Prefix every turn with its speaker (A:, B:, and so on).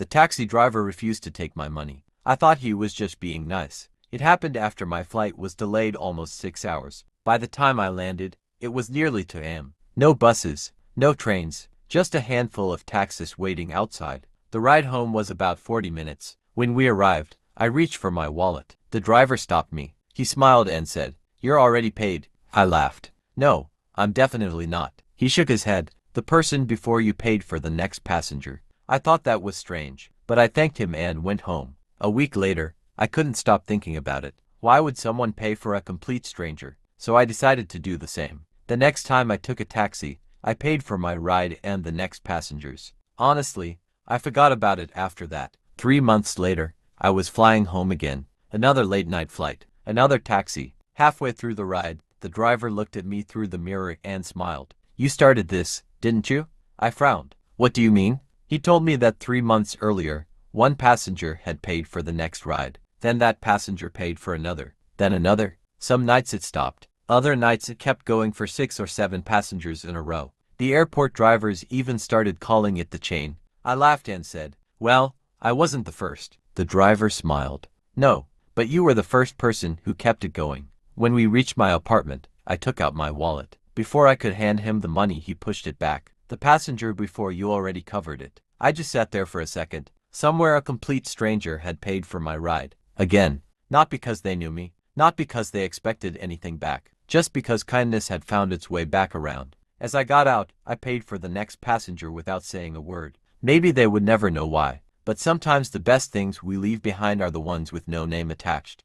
A: The taxi driver refused to take my money. I thought he was just being nice. It happened after my flight was delayed almost 6 hours. By the time I landed, it was nearly 2 a.m. No buses, no trains, just a handful of taxis waiting outside. The ride home was about 40 minutes. When we arrived, I reached for my wallet. The driver stopped me. He smiled and said, "You're already paid." I laughed. "No, I'm definitely not." He shook his head. "The person before you paid for the next passenger." I thought that was strange, but I thanked him and went home. A week later, I couldn't stop thinking about it. Why would someone pay for a complete stranger? So I decided to do the same. The next time I took a taxi, I paid for my ride and the next passengers. Honestly, I forgot about it after that. 3 months later, I was flying home again. Another late-night flight. Another taxi. Halfway through the ride, the driver looked at me through the mirror and smiled. "You started this, didn't you?" I frowned. "What do you mean?" He told me that 3 months earlier, one passenger had paid for the next ride. Then that passenger paid for another. Then another. Some nights it stopped. Other nights it kept going for 6 or 7 passengers in a row. The airport drivers even started calling it the chain. I laughed and said, "Well, I wasn't the first." The driver smiled. "No, but you were the first person who kept it going." When we reached my apartment, I took out my wallet. Before I could hand him the money, he pushed it back. "The passenger before you already covered it." I just sat there for a second. Somewhere a complete stranger had paid for my ride. Again, not because they knew me, not because they expected anything back, just because kindness had found its way back around. As I got out, I paid for the next passenger without saying a word. Maybe they would never know why, but sometimes the best things we leave behind are the ones with no name attached.